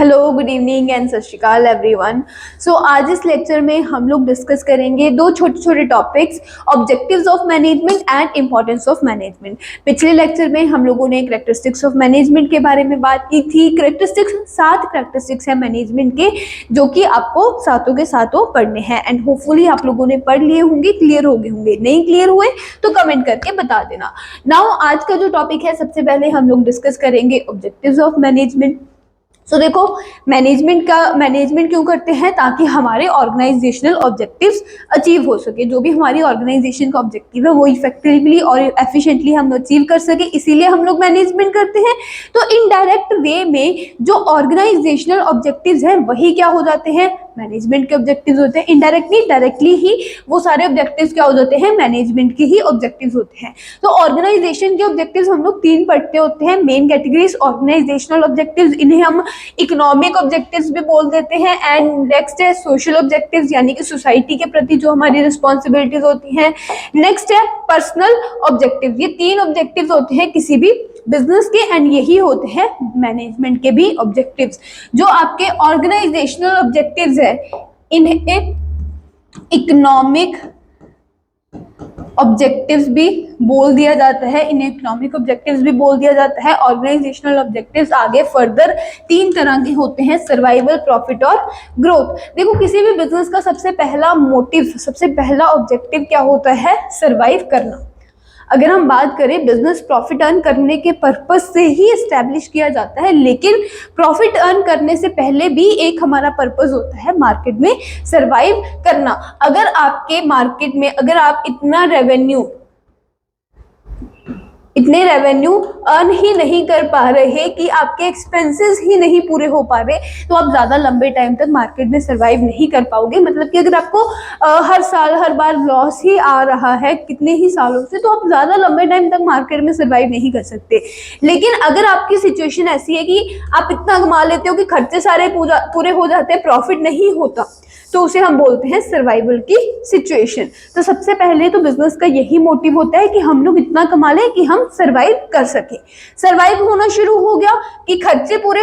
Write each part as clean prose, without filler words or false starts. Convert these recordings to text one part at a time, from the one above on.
Hello, good evening and सत श्री अकाल everyone. सो आज इस लेक्चर में हम लोग डिस्कस करेंगे दो छोटे छोटे topics, objectives of management and importance of management. पिछले लेक्चर में हम लोगों ने कैरेक्टरिस्टिक्स ऑफ मैनेजमेंट के बारे में बात की थी। कैरेक्टरिस्टिक्स 7 कैरेक्टरिस्टिक्स है मैनेजमेंट के, जो कि आपको सातों के सातों पढ़ने हैं एंड होपफुली आप लोगों ने पढ़ लिए होंगे, क्लियर हो गए होंगे। नहीं क्लियर हुए तो कमेंट करके बता देना। नाउ आज का जो टॉपिक है, सबसे पहले हम लोग डिस्कस करेंगे ऑब्जेक्टिव्स ऑफ मैनेजमेंट। तो देखो, मैनेजमेंट क्यों करते हैं? ताकि हमारे ऑर्गेनाइजेशनल ऑब्जेक्टिव्स अचीव हो सके। जो भी हमारी ऑर्गेनाइजेशन का ऑब्जेक्टिव है वो इफेक्टिवली और एफिशिएंटली हम अचीव कर सके, इसीलिए हम लोग मैनेजमेंट करते हैं। तो इनडायरेक्ट वे में जो ऑर्गेनाइजेशनल ऑब्जेक्टिव्स हैं वही क्या हो जाते हैं? मैनेजमेंट के ऑब्जेक्टिव्स होते हैं। इनडायरेक्टली डायरेक्टली ही वो सारे ऑब्जेक्टिव्स क्या हो जाते हैं? मैनेजमेंट के ही ऑब्जेक्टिव्स होते हैं। तो ऑर्गेनाइजेशन के ऑब्जेक्टिव्स हम लोग 3 पढ़ते होते हैं। मेन कैटेगरीज ऑर्गेनाइजेशनल ऑब्जेक्टिव्स, इन्हें हम इकोनॉमिक ऑब्जेक्टिव्स भी बोल देते हैं। एंड नेक्स्ट है सोशल ऑब्जेक्टिव्स, यानी कि सोसाइटी के प्रति जो हमारी रिस्पॉन्सिबिलिटीज होती हैं। नेक्स्ट है पर्सनल ऑब्जेक्टिव्स। ये 3 ऑब्जेक्टिव्स होते हैं किसी भी बिजनेस के एंड यही होते हैं मैनेजमेंट के भी ऑब्जेक्टिव्स। जो आपके ऑर्गेनाइजेशनल ऑब्जेक्टिव्स है इन्हें इकोनॉमिक ऑब्जेक्टिव्स भी बोल दिया जाता है। इन्हें इकोनॉमिक ऑब्जेक्टिव्स भी बोल दिया जाता है। ऑर्गेनाइजेशनल ऑब्जेक्टिव्स आगे फर्दर 3 तरह के होते हैं, सर्वाइवल, प्रॉफिट और ग्रोथ। देखो, किसी भी बिजनेस का सबसे पहला मोटिव, सबसे पहला ऑब्जेक्टिव क्या होता है? सर्वाइव करना। अगर हम बात करें, बिजनेस प्रॉफिट अर्न करने के पर्पस से ही एस्टैब्लिश किया जाता है, लेकिन प्रॉफिट अर्न करने से पहले भी एक हमारा पर्पस होता है मार्केट में सरवाइव करना। अगर आपके मार्केट में अगर आप इतने रेवेन्यू अर्न ही नहीं कर पा रहे कि आपके एक्सपेंसेस ही नहीं पूरे हो पा रहे, तो आप ज़्यादा लंबे टाइम तक मार्केट में सरवाइव नहीं कर पाओगे। मतलब कि अगर आपको हर साल हर बार लॉस ही आ रहा है कितने ही सालों से, तो आप ज़्यादा लंबे टाइम तक मार्केट में सरवाइव नहीं कर सकते। लेकिन अगर आपकी सिचुएशन ऐसी है कि आप इतना कमा लेते हो कि खर्चे सारे पूरे हो जाते हैं, प्रॉफिट नहीं होता, तो उसे हम बोलते हैं सर्वाइवल की सिचुएशन। तो सबसे पहले तो बिजनेस का यही मोटिव होता है कि हम लोग इतना कमा लें कि हम सर्वाइव कर सके। सर्वाइव होना शुरू हो गया कि खर्चे पूरे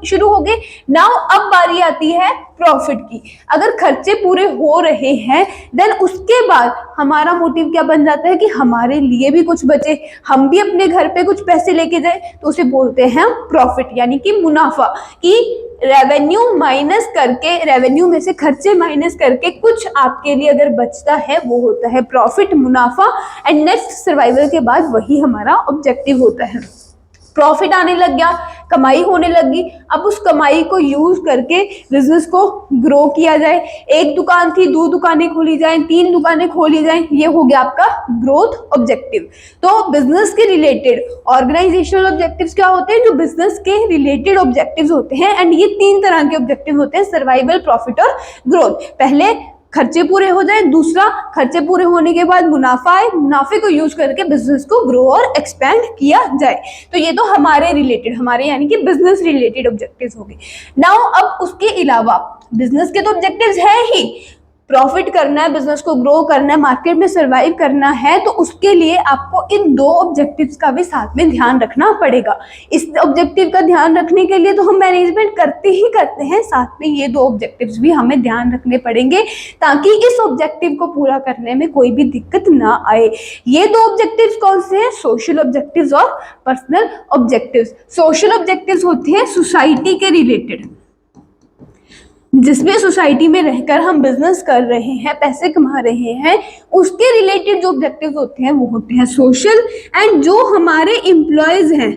शुरू हो गए। नाउ अब बारी आती है प्रॉफिट की। अगर खर्चे पूरे हो रहे हैं, देन उसके बाद हमारा मोटिव क्या बन जाता है कि हमारे लिए भी कुछ बचे, हम भी अपने घर पे कुछ पैसे लेके जाए, तो उसे बोलते हैं प्रॉफिट, यानी कि मुनाफा। कि रेवेन्यू माइनस करके, रेवेन्यू में से खर्चे माइनस करके कुछ आपके लिए अगर बचता है वो होता है प्रॉफिट, मुनाफा। एंड नेक्स्ट सर्वाइवल के बाद वही हमारा ऑब्जेक्टिव होता है। प्रॉफिट आने लग गया, कमाई होने लगी, अब उस कमाई को यूज करके बिजनेस को ग्रो किया जाए। 1 दुकान थी, 2 दुकानें खोली जाए, 3 दुकानें खोली जाए, ये हो गया आपका ग्रोथ ऑब्जेक्टिव। तो बिजनेस के रिलेटेड ऑर्गेनाइजेशनल ऑब्जेक्टिव्स क्या होते हैं? जो बिजनेस के रिलेटेड ऑब्जेक्टिव्स होते हैं। एंड ये 3 तरह के ऑब्जेक्टिव होते हैं, सर्वाइवल, प्रॉफिट और ग्रोथ। पहले खर्चे पूरे हो जाए, दूसरा खर्चे पूरे होने के बाद मुनाफा आए, मुनाफे को यूज करके बिजनेस को ग्रो और एक्सपेंड किया जाए। तो ये तो हमारे रिलेटेड, हमारे यानी कि बिजनेस रिलेटेड ऑब्जेक्टिव्स हो गए। नाउ अब उसके अलावा बिजनेस के तो ऑब्जेक्टिव्स है ही, प्रॉफिट करना है, बिजनेस को ग्रो करना है, मार्केट में सर्वाइव करना है, तो उसके लिए आपको इन 2 ऑब्जेक्टिव्स का भी साथ में ध्यान रखना पड़ेगा। इस ऑब्जेक्टिव का ध्यान रखने के लिए तो हम मैनेजमेंट करते ही करते हैं, साथ में ये 2 ऑब्जेक्टिव्स भी हमें ध्यान रखने पड़ेंगे, ताकि इस ऑब्जेक्टिव को पूरा करने में कोई भी दिक्कत ना आए। ये 2 ऑब्जेक्टिव्स कौन से हैं? सोशल ऑब्जेक्टिव्स और पर्सनल ऑब्जेक्टिव्स। सोशल ऑब्जेक्टिव्स होते हैं सोसाइटी के रिलेटेड, जिसमें सोसाइटी में रहकर हम बिजनेस कर रहे हैं, पैसे कमा रहे हैं, उसके रिलेटेड जो ऑब्जेक्टिव्स होते हैं वो होते हैं सोशल। एंड जो हमारे एम्प्लॉयज हैं,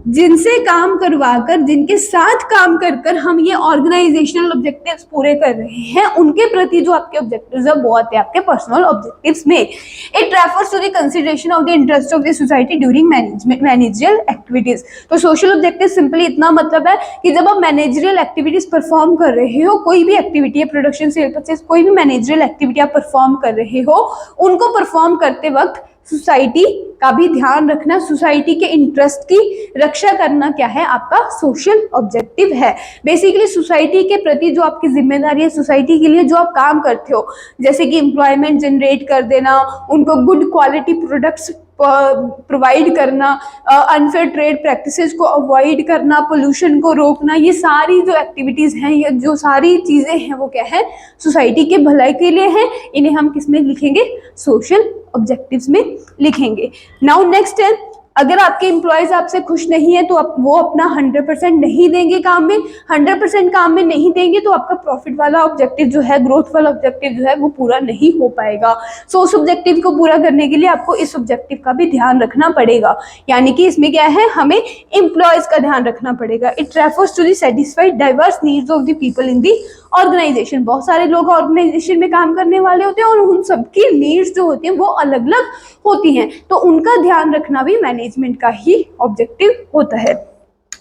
जिनसे काम करवाकर, जिनके साथ काम कर कर हम ये ऑर्गेनाइजेशनल ऑब्जेक्टिव्स पूरे कर रहे हैं, उनके प्रति जो आपके ऑब्जेक्टिव्स है वो आते हैं आपके पर्सनल ऑब्जेक्टिव्स में। It refers to the consideration of the interest of the society during managerial activities. तो सोशल ऑब्जेक्टिव सिंपली इतना मतलब है कि जब आप मैनेजरियल एक्टिविटीज परफॉर्म कर रहे हो, कोई भी एक्टिविटी है, प्रोडक्शन, सेल, परचेज, कोई भी मैनेजरियल एक्टिविटी आप परफॉर्म कर रहे हो, उनको परफॉर्म करते वक्त सोसाइटी का भी ध्यान रखना, सोसाइटी के इंटरेस्ट की रक्षा करना क्या है? आपका सोशल ऑब्जेक्टिव है। बेसिकली सोसाइटी के प्रति जो आपकी जिम्मेदारी है, सोसाइटी के लिए जो आप काम करते हो, जैसे कि एम्प्लॉयमेंट जनरेट कर देना, उनको गुड क्वालिटी प्रोडक्ट्स प्रोवाइड करना, अनफेयर ट्रेड प्रैक्टिसेस को अवॉइड करना, पोल्यूशन को रोकना, ये सारी जो एक्टिविटीज़ हैं, ये जो सारी चीज़ें हैं वो क्या है, सोसाइटी के भलाई के लिए हैं। इन्हें हम किस में लिखेंगे, सोशल ऑब्जेक्टिव्स में लिखेंगे। नाउ नेक्स्ट है, अगर आपके एम्प्लॉयज आपसे खुश नहीं है तो आप वो अपना 100% नहीं देंगे काम में, 100% काम में नहीं देंगे तो आपका प्रॉफिट वाला ऑब्जेक्टिव जो है, ग्रोथ वाला ऑब्जेक्टिव जो है वो पूरा नहीं हो पाएगा। सो उस ऑब्जेक्टिव को पूरा करने के लिए आपको इस ऑब्जेक्टिव का भी ध्यान रखना पड़ेगा, यानी कि इसमें क्या है, हमें एम्प्लॉयज का ध्यान रखना पड़ेगा। It refers to the satisfied diverse needs of the people in the organisation. बहुत सारे लोग ऑर्गेनाइजेशन में काम करने वाले होते हैं और उन सबकी नीड्स जो होती हैं वो अलग अलग होती हैं, तो उनका ध्यान रखना भी मैनेजमेंट का ही ऑब्जेक्टिव होता है।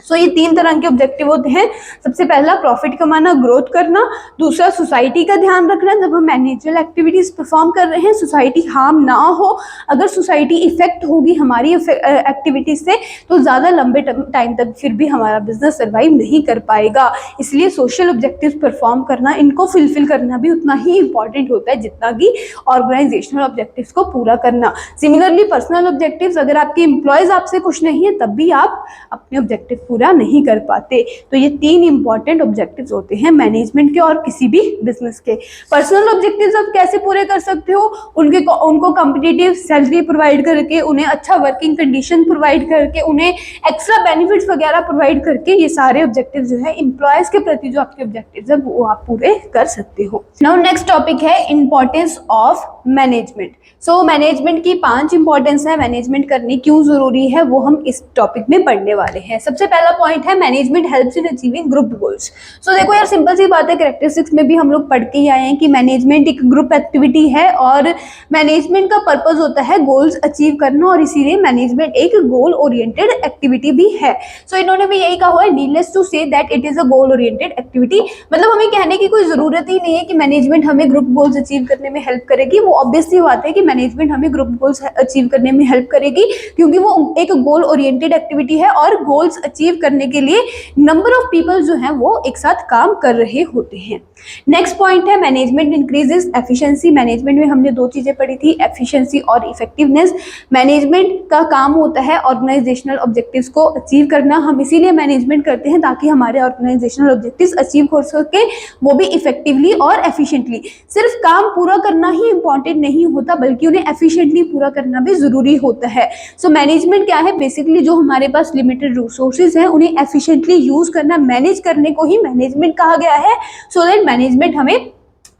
सो ये 3 तरह के ऑब्जेक्टिव होते हैं। सबसे पहला प्रॉफिट कमाना, ग्रोथ करना। दूसरा सोसाइटी का ध्यान रखना, जब हम मैनेजरल एक्टिविटीज परफॉर्म कर रहे हैं सोसाइटी हार्म ना हो। अगर सोसाइटी इफेक्ट होगी हमारी एक्टिविटीज से तो ज़्यादा लंबे टाइम तक फिर भी हमारा बिजनेस सर्वाइव नहीं कर पाएगा। इसलिए सोशल ऑब्जेक्टिव्स परफॉर्म करना, इनको फुलफिल करना भी उतना ही इंपॉर्टेंट होता है जितना कि ऑर्गेनाइजेशनल ऑब्जेक्टिव्स को पूरा करना। सिमिलरली पर्सनल ऑब्जेक्टिव्स, अगर आपके एम्प्लॉयज आपसे खुश नहीं है तब भी आप अपने ऑब्जेक्टिव पूरा नहीं कर पाते। तो ये 3 इंपॉर्टेंट ऑब्जेक्टिव्स होते हैं मैनेजमेंट के और किसी भी बिजनेस के। पर्सनल ऑब्जेक्टिव्स आप कैसे पूरे कर सकते हो, उनको कॉम्पिटिटिव सैलरी प्रोवाइड करके, उन्हें अच्छा वर्किंग कंडीशन प्रोवाइड करके, उन्हें एक्स्ट्रा बेनिफिट्स वगैरह प्रोवाइड करके, ये सारे ऑब्जेक्टिव जो है एम्प्लॉयज के प्रति जो आपके ऑब्जेक्टिव्स है वो आप पूरे कर सकते हो। नाउ नेक्स्ट टॉपिक है importance of management. So management की 5 इंपॉर्टेंस है, मैनेजमेंट करनी क्यों जरूरी है वो हम इस टॉपिक में पढ़ने वाले हैं। सबसे पहला पॉइंट है management helps in achieving group goals. So देखो यार, सिंपल सी बात है, कैरेक्टरिस्टिक्स में भी हम लोग पढ़ के ही आए हैं कि मैनेजमेंट एक ग्रुप एक्टिविटी है और मैनेजमेंट का पर्पस होता है गोल्स अचीव करना, और इसीलिए मैनेजमेंट एक गोल ओरिएंटेड एक्टिविटी भी है। सो इन्होंने भी यही कहा हुआ है, needless to say that it is a goal oriented activity. मतलब हमें कहने की कोई जरूरत ही नहीं है कि मैनेजमेंट हमें ग्रुप गोल्स अचीव करने में हेल्प करेगी। वो ऑब्वियस सी बात है कि मैनेजमेंट हमें ग्रुप गोल्स अचीव करने में हेल्प करेगी, क्योंकि वो एक गोल ओरिएंटेड एक्टिविटी है और गोल्स अचीव करने के लिए नंबर ऑफ पीपल जो हैं वो एक साथ काम कर रहे होते हैं। नेक्स्ट पॉइंट है मैनेजमेंट इंक्रीजेस एफिशिएंसी। मैनेजमेंट में हमने 2 चीजें पढ़ी थी, एफिशिएंसी और इफेक्टिवनेस। मैनेजमेंट का काम होता है ऑर्गेनाइजेशनल ऑब्जेक्टिव्स को अचीव करना। हम इसीलिए मैनेजमेंट करते हैं ताकि हमारे ऑर्गेनाइजेशनल ऑब्जेक्टिव्स अचीव हो सके, वो भी इफेक्टिवली और एफिशिएंटली। सिर्फ काम पूरा करना ही इंपॉर्टेंट नहीं होता, बल्कि उन्हें एफिशिएंटली पूरा करना भी जरूरी होता है। सो मैनेजमेंट क्या है, बेसिकली जो हमारे पास लिमिटेड रिसोर्सेज हैं उन्हें एफिशिएंटली यूज करना, मैनेज करने को ही मैनेजमेंट कहा गया है। सो दैट मैनेजमेंट हमें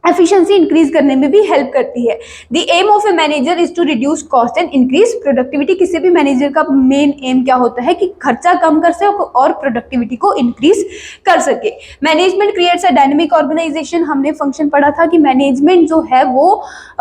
एफिशिएंसी इंक्रीज करने में भी हेल्प करती है। The aim of a manager is to reduce cost and increase productivity. किसी भी मैनेजर का मेन एम क्या होता है कि खर्चा कम कर सके और प्रोडक्टिविटी को इंक्रीज कर सके। Management creates a dynamic organisation. हमने फंक्शन पढ़ा था कि मैनेजमेंट जो है वो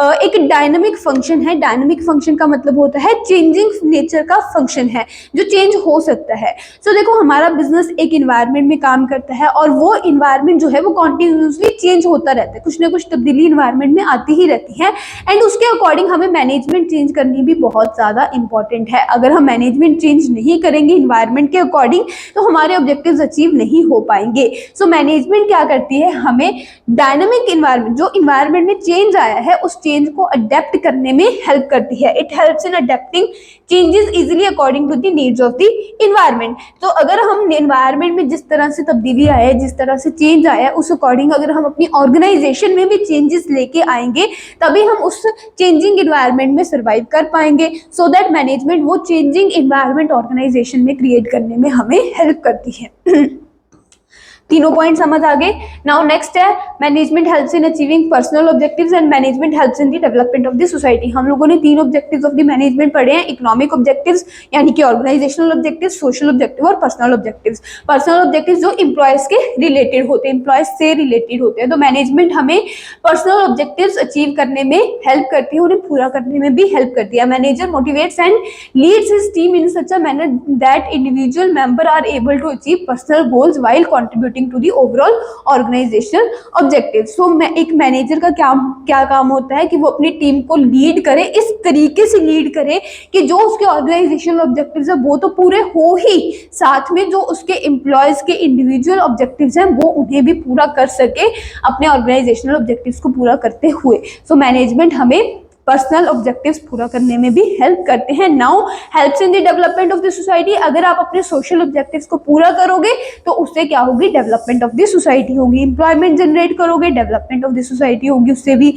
एक डायनेमिक फंक्शन है। डायनेमिक फंक्शन का मतलब होता है चेंजिंग नेचर का फंक्शन है, जो चेंज हो सकता है। सो देखो, हमारा बिजनेस एक इन्वायरमेंट में काम करता है और वो इन्वायरमेंट जो है वो कॉन्टिन्यूसली चेंज होता रहता है, कुछ ना कुछ तब्दीली इन्वायरमेंट में आती ही रहती है, एंड उसके अकॉर्डिंग हमें मैनेजमेंट चेंज करनी भी बहुत ज़्यादा इंपॉर्टेंट है। अगर हम मैनेजमेंट चेंज नहीं करेंगे इन्वायरमेंट के अकॉर्डिंग तो हमारे ऑब्जेक्टिव्स अचीव नहीं हो पाएंगे। सो मैनेजमेंट क्या करती है, हमें डायनामिक इन्वायरमेंट, जो इन्वायरमेंट में चेंज आया है उस चेंज को अडेप्ट करने में हेल्प करती है। It helps in adapting changes easily according to the needs of the environment. तो अगर हम इन्वायरमेंट में जिस तरह से तब्दीली आया है, जिस तरह से चेंज आया है, उस अकॉर्डिंग अगर हम अपनी ऑर्गेनाइजेशन में भी चेंजेस लेके आएंगे तभी हम उस चेंजिंग इन्वायरमेंट में सर्वाइव कर पाएंगे। सो दैट मैनेजमेंट वो चेंजिंग इन्वायरमेंट ऑर्गेनाइजेशन में क्रिएट करने में हमें हेल्प करती है। तीनों पॉइंट समझ आ गए। नाउ नेक्स्ट है management helps in achieving personal objectives and management helps in the development of the society. हम लोगों ने 3 ऑब्जेक्टिव्स ऑफ द मैनेजमेंट पढ़े हैं, इकोनॉमिक ऑब्जेक्टिव्स यानी कि ऑर्गेनाइजेशनल ऑब्जेक्टिव्स, सोशल ऑब्जेक्टिव और पर्सनल ऑब्जेक्टिव्स। पर्सनल ऑब्जेक्टिव्स जो एम्प्लॉयज के रिलेटेड होते हैं, एम्प्लॉयज से रिलेटेड होते हैं। तो मैनेजमेंट हमें पर्सनल ऑब्जेक्टिव्स अचीव करने में हेल्प करती है, उन्हें पूरा करने में भी हेल्प करती है। Manager motivates and leads his team in such a manner that individual member are able to achieve personal goals while contributing to the overall organisational objective. So एक मैनेजर का क्या काम होता है कि वो अपनी टीम को लीड करे, इस तरीके से लीड करे कि जो उसके ऑर्गेनाइजेशनल ऑब्जेक्टिव्स है वो तो पूरे हो ही, साथ में जो उसके एम्प्लॉयज के इंडिविजुअल ऑब्जेक्टिव्स हैं वो उन्हें भी पूरा कर सके अपने ऑर्गेनाइजेशनल ऑब्जेक्टिव्स को पूरा करते हुए। सो मैनेजमेंट हमें पर्सनल ऑब्जेक्टिव्स पूरा करने में भी हेल्प करते हैं। Now helps in the development of the society, अगर आप अपने सोशल ऑब्जेक्टिव्स को पूरा करोगे तो उससे क्या होगी, डेवलपमेंट ऑफ द सोसाइटी होगी। एम्प्लॉयमेंट जनरेट करोगे, डेवलपमेंट ऑफ द सोसाइटी होगी, उससे भी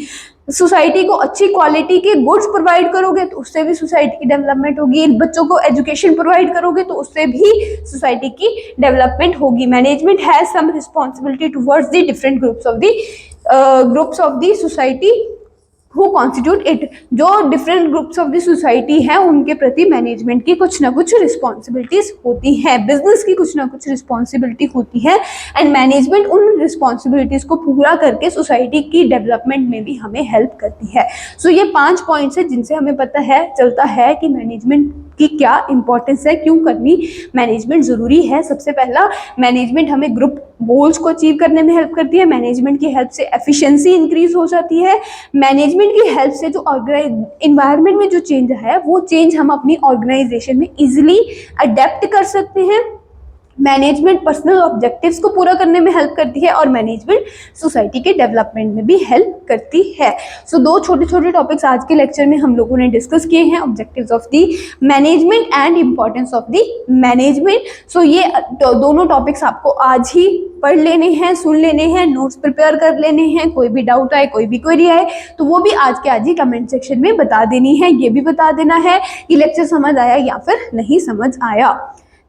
सोसाइटी को अच्छी क्वालिटी के गुड्स प्रोवाइड करोगे तो उससे भी सोसाइटी की डेवलपमेंट होगी। बच्चों को एजुकेशन प्रोवाइड करोगे तो उससे भी सोसाइटी की डेवलपमेंट होगी। Management has some responsibility towards the different groups of the society who constitute it, जो different groups of the society है उनके प्रति मैनेजमेंट की कुछ ना कुछ रिस्पॉन्सिबिलिटीज होती हैं, बिजनेस की कुछ ना कुछ रिस्पॉन्सिबिलिटी होती है, एंड मैनेजमेंट उन रिस्पॉन्सिबिलिटीज को पूरा करके सोसाइटी की डेवलपमेंट में भी हमें हेल्प करती है। सो ये 5 पॉइंट्स है जिनसे हमें पता है चलता है कि मैनेजमेंट की क्या इंपॉर्टेंस है, क्यों करनी मैनेजमेंट जरूरी है। सबसे पहला, मैनेजमेंट हमें ग्रुप गोल्स को अचीव करने में हेल्प करती है। मैनेजमेंट की हेल्प से एफिशिएंसी इंक्रीज हो जाती है। मैनेजमेंट की हेल्प से जो एनवायरनमेंट में जो चेंज है वो चेंज हम अपनी ऑर्गेनाइजेशन में इजिली अडेप्ट कर सकते हैं। मैनेजमेंट पर्सनल ऑब्जेक्टिव्स को पूरा करने में हेल्प करती है और मैनेजमेंट सोसाइटी के डेवलपमेंट में भी हेल्प करती है। सो 2 छोटे छोटे टॉपिक्स आज के लेक्चर में हम लोगों ने डिस्कस किए हैं, objectives of the management and importance of the management. So ये दोनों टॉपिक्स आपको आज ही पढ़ लेने हैं, सुन लेने हैं, नोट्स प्रिपेयर कर लेने हैं। कोई भी डाउट आए, कोई भी क्वेरी आए तो वो भी आज के आज ही कमेंट सेक्शन में बता देनी है। ये भी बता देना है कि लेक्चर समझ आया या फिर नहीं समझ आया।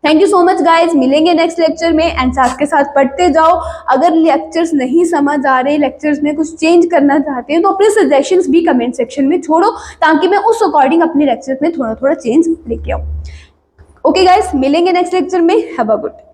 Thank you so much guys, मिलेंगे नेक्स्ट लेक्चर में एंड साथ के साथ पढ़ते जाओ। अगर लेक्चर्स नहीं समझ आ रहे, लेक्चर्स में कुछ चेंज करना चाहते हैं तो अपने सजेशंस भी कमेंट सेक्शन में छोड़ो ताकि मैं उस अकॉर्डिंग अपने लेक्चर्स में थोड़ा थोड़ा चेंज लेके आऊँ। ओके गाइज, मिलेंगे नेक्स्ट लेक्चर में। Have a good.